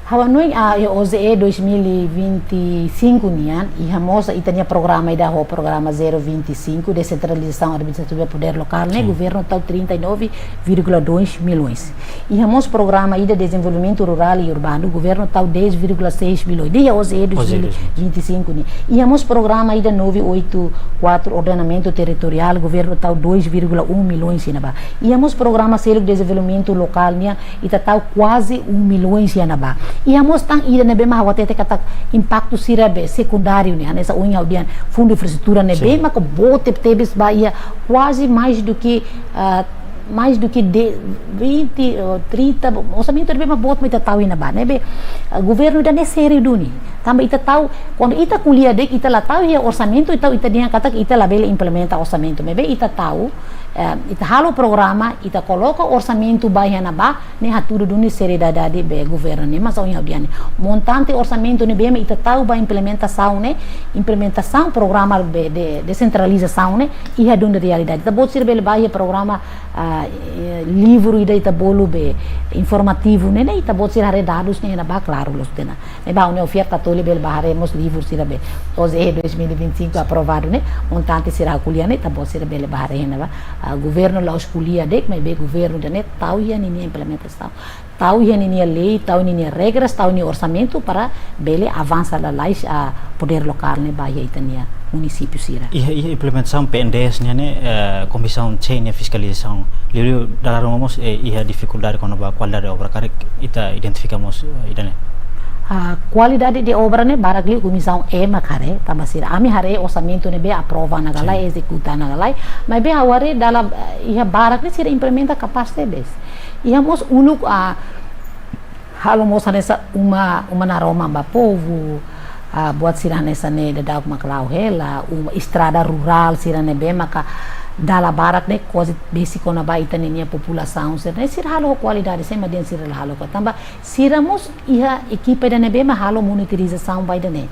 hawanoi o OZE 2025 nian e hamosa itania programa ida ho programa 025 descentralização administrativa poder local né governo tal 39,2 milhões e hamos programa ida desenvolvimento rural e urbano governo tal 10,6 milhões dia OZE 2025 ni e hamos programa ida 984 ordenamento territorial governo tal 2,1 milhões sinaba e hamos programa selo desenvolvimento local nia ita tal quase 1 milhões sinaba e a mostang ida nebe mahawatete kata impacto sirabe secundário né nessa unha audian fundo infraestrutura nebe mas que bote tebes bahia quase mais do que 20 ou 30 orçamento nebe mas bote mita tahu ina ba nebe governo da neseri duni também ita tahu quando ita kuliah dek ita la tahu ya orçamento ita dia kata ita la bele implementa orçamento nebe ita tahu ita halo programa, ita coloca orçamento baia na ba, ne haturu duni seriedade be governo ne mas onha biane. Montante orçamento ne bem ita tahu ba implementação programa de descentralização ne iha dun realidade. Ita bot sirbe baia programa livro ita bolu be informativo ne ita bot sir hare dados ne na ba claro los tena. Ne ba une oferta tole bel baharemos livro sirbe. OZE 2025 aprovado ne montante sirah kuliah ne ita bot sirbe le bahare ne ba. Governo lá escolhia dek, mas bem governo da net tahu ia nini implementação, tahu ia nini lei, tahu nini regras, tahu nini orçamento para bele avança da lais a poder local ne bahia itania município sira. Ia implementação PNDS ne comissão C ne fiscalização. Liu dalam ngomos ia dificuldade quando ba qualidade obra karek ita identificamos idane. A qualidade de obra ne baragli comissão makare tamasir ami hare orçamento ne be aprova na galai executa na galai mas be aware dalam ia baragli sira implementa capaz bes ia mos unuk a halo mos nessa uma naroma ba povo buat sira nessa ne da dak maklau hela uma estrada rural sira ne be maka dala barak ne coisa basic na ba itania população ser ne sir halo qualidade sem maden sir halo ko tamba siramos iha equipe da nebe ma halo monitorização ba ne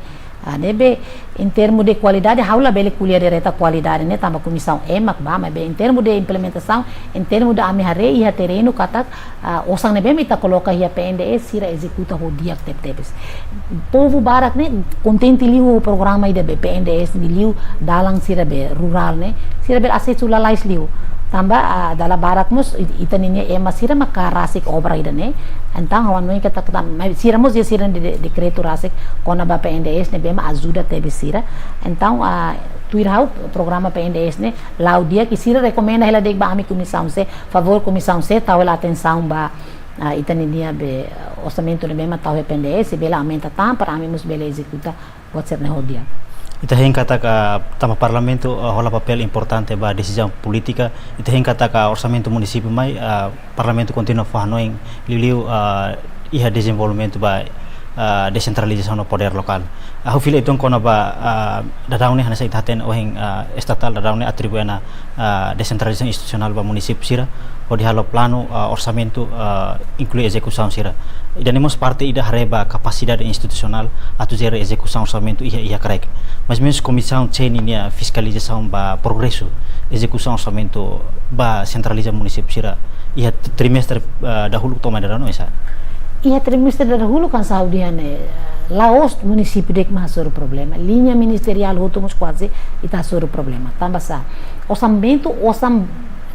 nebe em termos de qualidade haula bele kuliah de reta qualidade ne tamba comissão mak ba mas em termos de implementação em termos da amihare iha terreno katak osang nebe mita coloca iha PNDS sira executa ho dia tepes povo barak ne contente liu o programa ide be PNDS di liu dalang sira be rural ne sira ber aset sulalais liu tamba dala barak mus itaninya sira maka rasik obra idane entang hawan noin kata sira mus ya sira de decreto rasik kona ba PNDS ne bema ajuda tebe sira entang tuirau programa PNDS ne lau dia que sira recomenda ela dek ba ami comissão se favor comissão se tawela atenção ba itaninya be orçamento ne bema tawe PNDS bela aumenta tam para ami mus bela executa pode ser ne hodia. Ita hen kata ka tama parlamento hola papel importante ba decisão política ita hen kata ka orçamento município mai parlamento continua fahnoing liu iha desenvolvimento ba descentralização no poder local aku feel itu kona ba dadaune hana sai taten oheng estatal dadaune atribuena descentralização institucional ba município sira odi halo plano orçamento inclui execução sira idanemos parte ida hareba capacidade institucional atu zero execução orçamento ia correct mas mesmo comissão cenia fiscalização ba progresso execução orçamento ba centralização município sira ia trimestre dahulu toma darano esa ia trimestre dahulu kan saudiane Laos município dek masuk problema linha ministerial hotumos quase ita sur problema tambah sa orçamento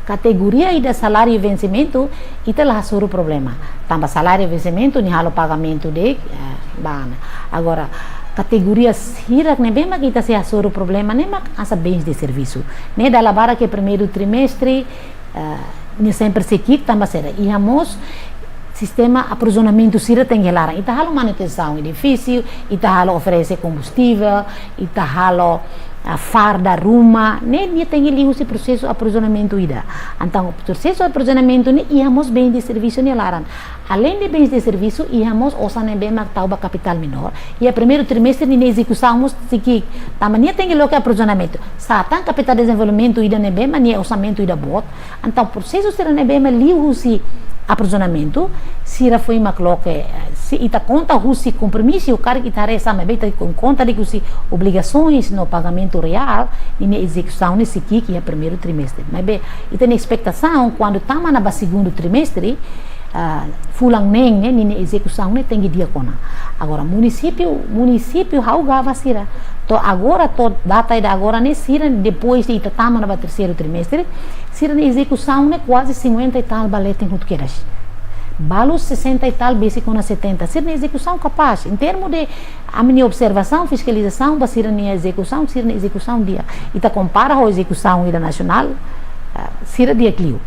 categoria ida salário e vencimento ita lah sur problema tambah salário e vencimento ni halo pagamento de bana agora categorias hirak ne bem kita se asuru problema ne mak asa bens de serviço ne da labara que primeiro trimestre ni sempre sekit tambah sera ihamos sistema aprisionamento sira tem gelarang ita halo manutenção edifício ita halo oferecer combustível ita halo farda rumah ne dia tem liu si processo aprisionamento ida então o processo aprisionamento ne ihamos bem de serviço ne laran além de bens de serviço ihamos osane bem mak tauba capital menor e a primeiro trimestre ne execução siki tamania tem lo que aprisionamento satan capital desenvolvimento ida ne bem mania orçamento ida bot então processo sira ne bem liu si aprisionamento sira foi macloque se ita conta husi compromisso o cara que tá resa mas beta com conta de que obrigações no pagamento real e na execução nesse que é primeiro trimestre mas bem ita na expectação quando tama na segundo trimestre fulang neng né na execução né tem dia kona agora município hau gava sira to agora to data da agora né sira depois de ita tama na terceiro trimestre sira na execução né quase 50 e tal balete em Rutqueiras balos 60 e tal basic na 70 sira na execução capaz em termos de a minha observação fiscalização ba sira na execução dia ita compara a execução ida nacional sira dia Clio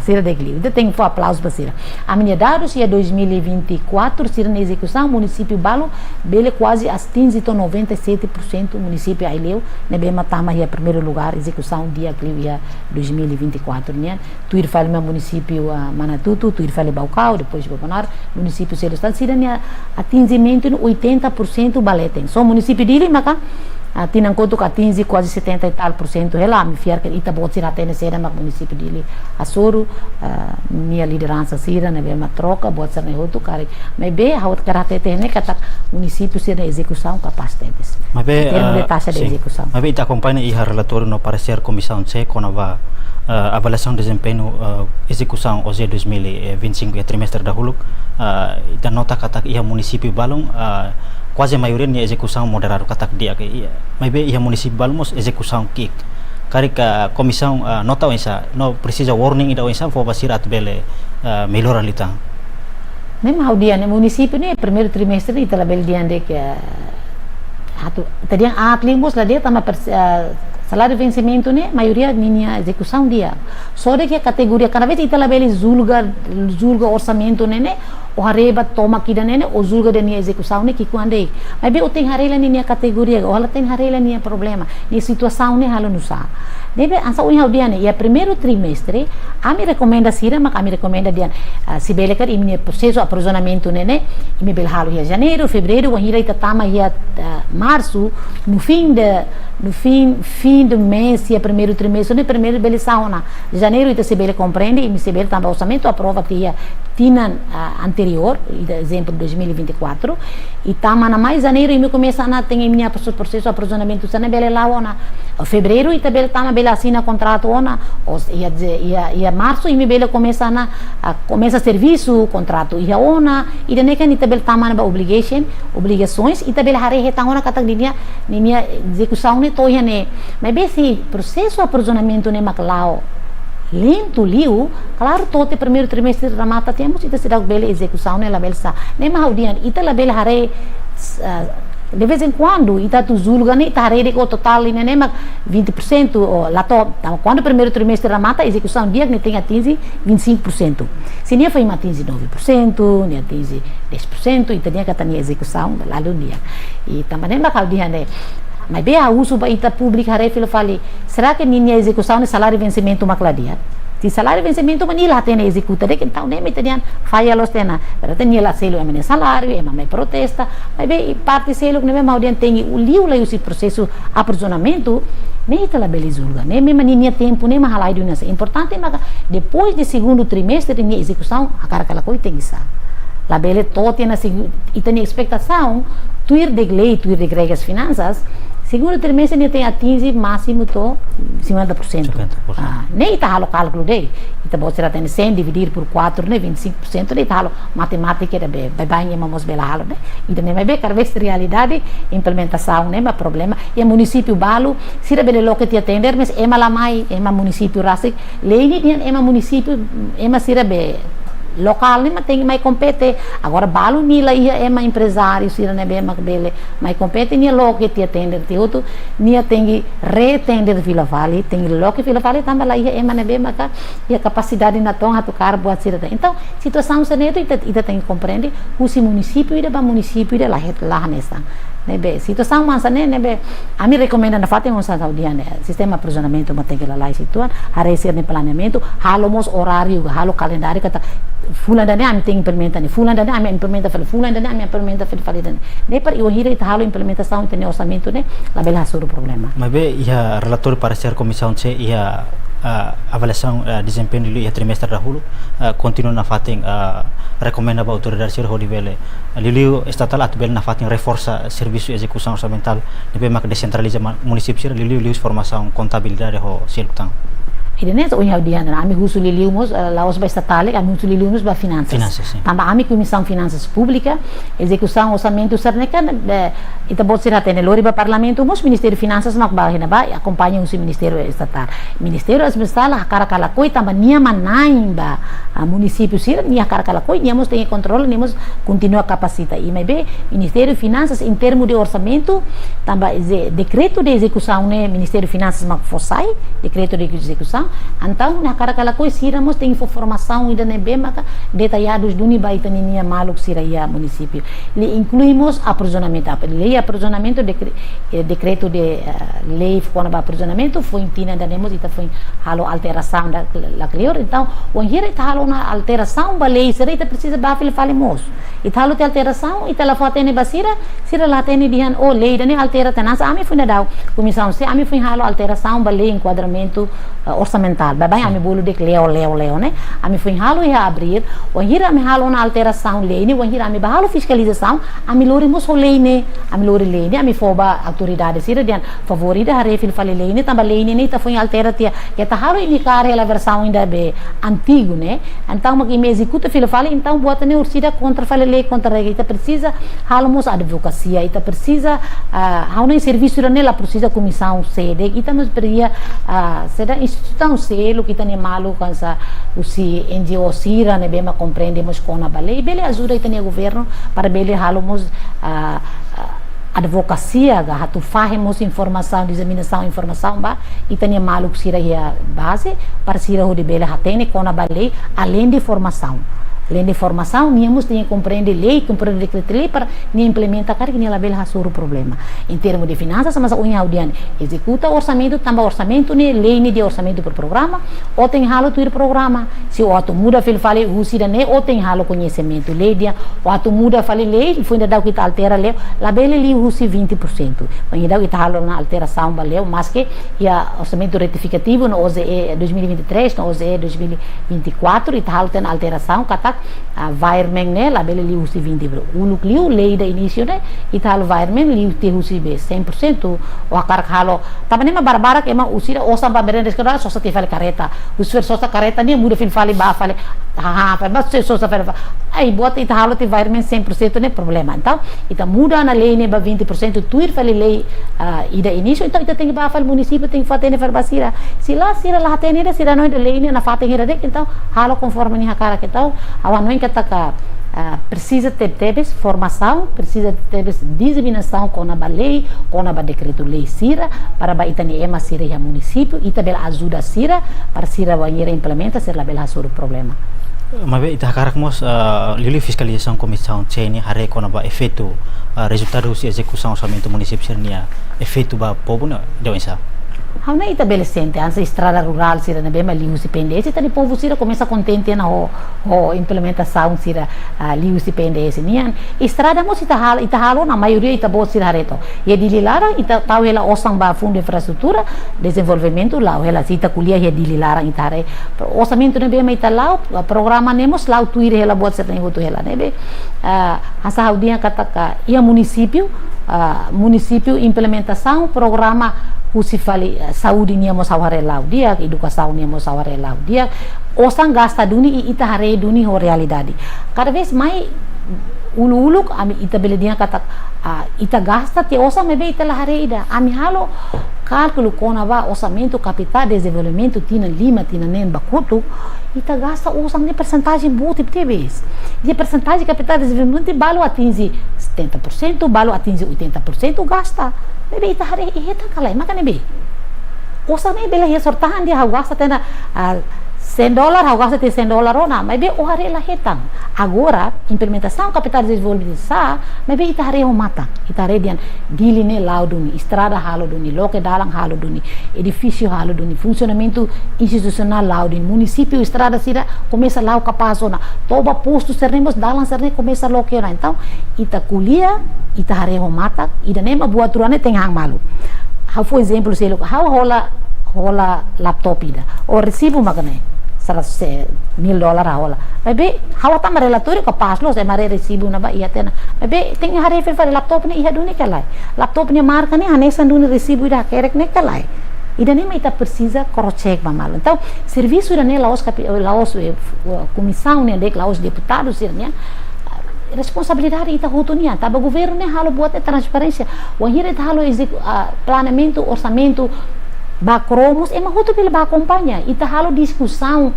sira dia Clio então tem um aplauso para sira a minha dados é 2024 sira na execução município balo bele quase atinge 97% município aileu ne bem matama é primeiro lugar execução dia Clio é 2024 né tuir fale meu município Manatutu tuir fale Baucau depois Bobonar município Celestino sira ne atingimento 80% baletem só município dele maka tinang conto que atinge quase 70 e tal por cento lá me fiar que ita bot sira tene sera mak município dele Açoro minha liderança sira na uma troca bot ser outro cara mas be haut karate tene kata município sira execução capaz deles mas be termo de taxa de execução mas be ita acompanha e relatório no parecer comissão C com a avaliação de desempenho execução OZ 2025 e trimestre dahulu ita nota kata ia município balong quase a maioria ni execução moderado katak dia ke ia mas be ia município balmos execução kick karika comissão nota wensa no precisa warning ida wensa for basir at bele melhora litang mesmo how dia ne município ne primeiro trimestre ita label dia de que hatu tadi yang atlimos lá dia tama salário de vencimento né maioria minha execução dia só de que a categoria cada vez ita label julga orçamento né o hareba toma kida nene o julga de minha execução ne que quando mas be o tem harela minha categoria o ela tem harela minha problema ni situação ne halo nusa deve ansa o dia ne ia primeiro trimestre a me recomenda sira mas a me recomenda dia se bele car minha processo aprisionamento ne me bel halo ia janeiro fevereiro o hira ita tama ia março no fim do mês ia primeiro trimestre ne primeiro bele sauna janeiro ita se bele compreende e me se bele tamba orçamento aprova tia tina anterior, exemplo 2024, e tama na mais janeiro e me começa a ter minha processo de aprisionamento sana bele lá ona fevereiro e também tama bele assina contrato ona ia março e me bele começa serviço contrato ia ona e de neca ni também tama na obrigações e também hare reta ona kata minha execução ne toia ne mas bem se processo de aprisionamento ne maclao lento liu, claro, todo o primeiro trimestre da mata temos ita se dá bela execução nela belsa nem mais o dia ita la bela hare de vez em quando ita tu julga nem ita hare o total nem nem mas 20% ou lá to quando o primeiro trimestre da mata execução dia que tem atinge 25% se nem foi atinge 9% nem atinge 10% ita dia que tem execução lá do dia e também nem bakal dia né mas bem a uso para ita pública haré filo fali será que minha execução de salário de vencimento macladia se salário de vencimento manila tem executa de que então nem me teriam falha los tena pero tem lá selo é salário é mais protesta mas bem parte selo que nem mais alguém tem o liu lá esse processo aprisionamento nem ita la belizulga nem me maninha tempo nem mais halai dunasa importante mas depois de segundo trimestre de minha execução a cara aquela coisa tem que estar la bele tote na e tem expectação tuir de lei tuir de gregas finanças segundo trimestre ne tem atinge máximo to 50%. Nem está halo cálculo dele. Então você tem 100 dividir por 4, né, 25%, nem está halo matemática de bem vamos bela halo, né? Então nem vai ver cada vez realidade implementação, né, mas problema. E município balo, se rebele lo que te atender, mas é malamai, é município rasik, lei ni é município, é se rebele local nem tem mais compete agora balo nila ia é mais empresário se não é bem mais compete nem logo que te atender te outro nem tem retender Vila Vale tem logo que Vila Vale também lá ia é mais bem mas e a capacidade na tom a tocar boa cidade então situação seneto ita tem que compreender o município ida para município ida lá nessa nebe situação masa nebe a mim recomenda na fatem um santo dia né sistema de aprisionamento mas tem que lá situar a receber no planeamento halomos horário halo calendário kata fulan dane am tem implementa ne fulan dane am implementa fulan dane am implementa falida ne par eu hira halo implementação tem orçamento né lá bela sobre o problema mas be ia relator para ser comissão C ia avaliação desempenho dulu ia trimestre dahulu continua na fating recomenda para autoridade sir hodibele liliu estatal atbel na fating reforça serviço execução orçamental nebe mak descentraliza município sir liliu formação contabilidade ho siltang Idenez o yang dia na ami husu liliumos laos ba estatal ami husu liliumos ba finanças tambah ami comissão finanças pública execução orçamento sarnekan ita bot sira tene lori ba parlamento mos ministério finanças mak ba hina ba acompanha o ministério estatal ministério estatal akara kala koi tambah nia manain ba município sira nia akara kala koi nia mos tem controle nia mos continua capacita e mai be ministério finanças em termo de orçamento tambah decreto de execução né ministério finanças mak fossai decreto de execução então na cara aquela coisa siramos tem informação ainda não é bem maka detalhados do nível itania maluco siraia município lhe incluímos aprisionamento lei aprisionamento decreto de lei quando aprisionamento foi intina danemos ita foi halo alteração da crior então o hira ita halo na alteração ba lei sira ita precisa ba falemos ita halo te alteração ita la fatene basira sira la tene dihan o lei dani altera tanasa ami foi na dau comissão se ami foi halo alteração ba lei enquadramento orçamental ba bem ami bolo de leo né ami foi halo ia abrir o hira ami halo na alteração lei ne o hira ami ba halo fiscalização ami lorimos o lei ne ami lori lei ne ami foba autoridade sira dihan favorita hare fil fale lei ne tamba lei ne ita foi altera tia que ta halo indicar a versão ainda be antigo né então mag me executa fil fale então bota ne ursida contra fale lei contra regra ita precisa halamos advocacia ita precisa halo em serviço ne la precisa comissão sede ita nos peria será instituição selo que tane malu kansa usi NGO sira ne bema compreendemos com a lei bele ajuda ita ne governo para bele halamos advocacia ga hatu fahemos informação disseminação informação ba itania malu sira ya base para sira ho de bele hatene com a lei além de formação níamos tem que compreender lei, compreender decreto lei para nem implementar cara que nem label hasur o problema. Em termos de finanças, mas o audian executa orçamento, também orçamento ne lei ne de orçamento por programa, ou tem halo tuir programa. Se o ato muda fil fale usida ne ou tem halo conhecimento lei dia, o ato muda fale lei, foi ainda dá que altera lei, label li usi 20%. Ainda que halo na alteração valeu, mas que ia orçamento retificativo no OZE 2023, no OZE 2024 e halo tem alteração kata environment ne label li usi 20 uluk liu lei da início ne ital environment li te usi be 100% o akar halo tabane ma barbara que ma usira osa ba beren descada só te fale careta usfer só careta ne muda fil fale ba fale mas só fale ai bota ita halo te environment 100% ne problema então ita muda na lei ne ba 20% tuir fale lei ida início então ita tem que ba fale município tem que fazer ne verbasira sila tem ne sira no de lei ne na fate hira de então halo conforme ni hakara que então awan não encataca precisa ter formação, precisa ter disseminação com a lei, com a decreto lei sira para ba itani ema sira ya município ita bela ajuda sira para sira banheira implementa ser la bela sur o problema. Mas ita karakmos lili fiscalização comissão ceni hare com ba efeito resultado si execução orçamento município sirnia efeito ba povo na deu isso. Hauna ita belecente, ansa estrada rural sira na bema liu si pendese, ita di povo sira começa contente na ho implementação sira liu si pendese nian. Estrada mo ita halo na maioria ita bo sira reto. E dililara ita tau ela osang ba fundo de infraestrutura, desenvolvimento lá, ela ita kuliah e dililara ita re. Orçamento na bema ita lá, programa nemos lá tuir ela buat serta hutu ela nebe. Asa haudia kata ia município implementação programa usi fali saúde niamo saware lau dia educação niamo saware lau dia osang gasta duni ita hare duni ho realidade cada vez mais ulu-uluk ami ita bele dia kata ita gasta te osang mebe ita la hare ida ami halo cálculo kona ba orçamento capital desenvolvimento tina lima tina nen bakutu ita gasta osang de percentagem buti tebes de percentagem capital desenvolvimento balo atinge 70% balo atinge 80% gasta bebe ita hari iheta kalai maka nebe osa ne bela ia sortahan dia hau gasta tena $100 hau gasta te $100 ona mebe o hari la hetang agora implementação capital de desenvolvimento sa mebe ita hari ho mata ita hari dian dili ne lau duni estrada halo duni loke dalang halo duni edifício halo duni funcionamento institucional lau duni município estrada sira começa lau kapazona toba posto seremos dalang serne começa loke na então ita kuliah ita hari ho mata ida nema buat turane tem hang malu hau for exemplo se hau hola laptop ida o recibo magane $1,000 hola bebe hau ta relatório capaz lo se mare recibo na ba ia tena bebe tem hari fe laptop ne ia duni kalai laptop ne marca ne hanesan duni recibo ida kerek ne kalai ida nem ita precisa crosscheck mamal então serviço ida ne laos comissão ne de laos deputados ne responsabilidade ita hutunia taba governo ne halo buat transparência o hira ita halo planeamento orçamento ba cromos ema hutu pela ba acompanha ita halo discussão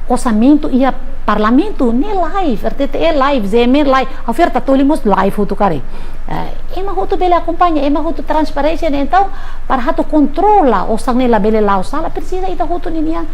orçamento ia parlamento ne live, RTTE live, ZMR live, oferta tolimos live hutu kare. Ema hutu bele acompanha, ema hutu transparência, então para hatu controla o sang nela bele lau sala precisa ita hutu ninia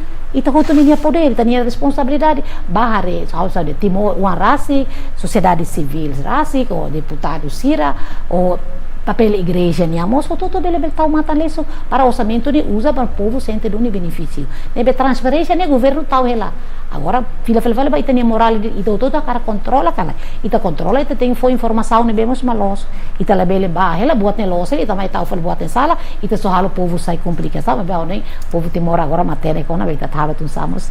poder, ita ninia responsabilidade, bahare, sabe, timor, uma rasi, sociedade civil rasi, ou deputado sira, ou papel igreja niamos o tudo bele tau mata leso para orçamento ni usa para o povo sente do benefício nebe transferência ne governo tau ela agora fila vai ter moral e todo a cara controla cala ita controla ita tem foi informação ne bemos malos ita la bele ba ela buat ne los ita mai tau fal buat ne sala ita so halo povo sai complicação mas ba nem povo tem mora agora matéria com na ita tava tu samos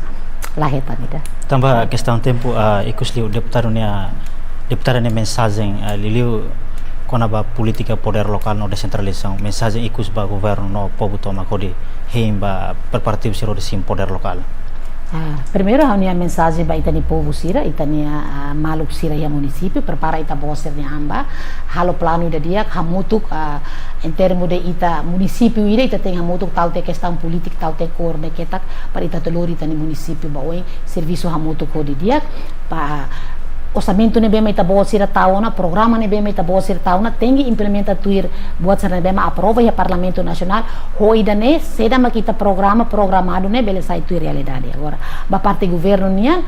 laheta nida tambah questão tempo ikus liu deputado ne mensagem liliu kona ba politika poder lokal no decentralização mensagem ikus ba governo no povo toma kodi hemba per partido siro de sim poder lokal. Primeiro a minha mensagem ba itani povo sira itani maluk sira ya município prepara ita boser ni amba halo plano de dia hamutuk em termo de ita município ita tem hamutuk tal te questão política tal te cor de ketak para ita telur itani município ba oi serviço hamutuk kodi dia pa orçamento ne bema ita boa sira tauna programa ne bema ita boa sira tauna tengi implementa tuir buat sira ne bema aprova ya parlamento nacional hoida ne seda makita programado ne bele sai tuir realidade agora ba parte governo nian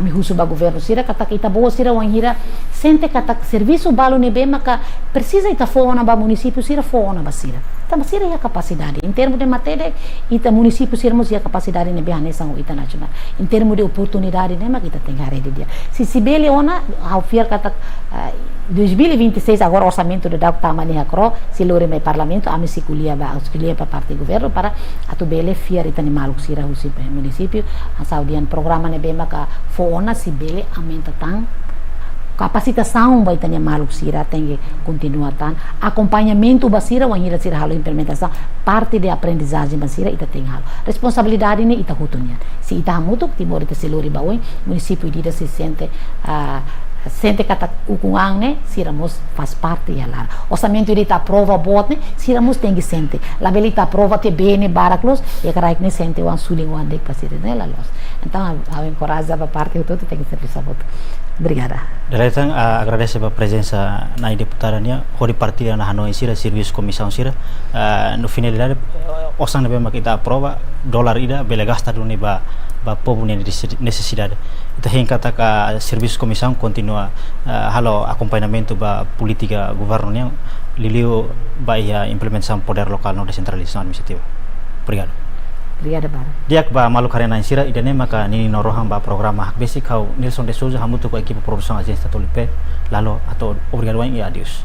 mi husu ba governo sira kata ita boa sira wanghira sente kata serviço balo ne bema ka precisa ita fona ba município sira fona ba sira tama sira ya capacidade em termo de matéria ita município sira mus ya capacidade ne behane sango ita nacional em termo de oportunidade ne makita tem rede dia se bele ona ao fiar kata 2026 agora orçamento de dak tamani hakro silore me parlamento ami sikulia pa parte governo para atu bele fiar itani maluk sira husi município a saudian programa ne bema ka fona si bele aumenta tang capacitação vai ter maluk sira tem que continuar tan acompanhamento basira wanhira sira halo implementação parte de aprendizagem basira ita tem halo responsabilidade ne ita hutunya se ita hamutuk timor ita silori bawoi município ida se sente kata ukungang ne siramos faz parte ya lar orçamento ita aprova bot ne siramos tem que sente la belita aprova te bene baraclos e karai ne sente wan suling wan dek pasir ne la los então a encoraja ba parte todo tem que ser sabot. Obrigada. Daretang agradece a presença na deputada nia hori partida na Hanoi sira serviço comissão sira no finalidade osang nebe makita aprova dolar ida bele gasta duni ba povo ne necessidade ita hen kata ka serviço comissão continua halo acompanhamento ba política governo nia liliu ba ia implementação poder lokal no descentralização administrativa. Obrigado. Obrigada, Bara. Diak ba malu karena sira idane maka nini norohang ba programa hak basic kau Nilson de Souza hamutu ko equipe produção agência Tolipe lalo atau obrigado e adios.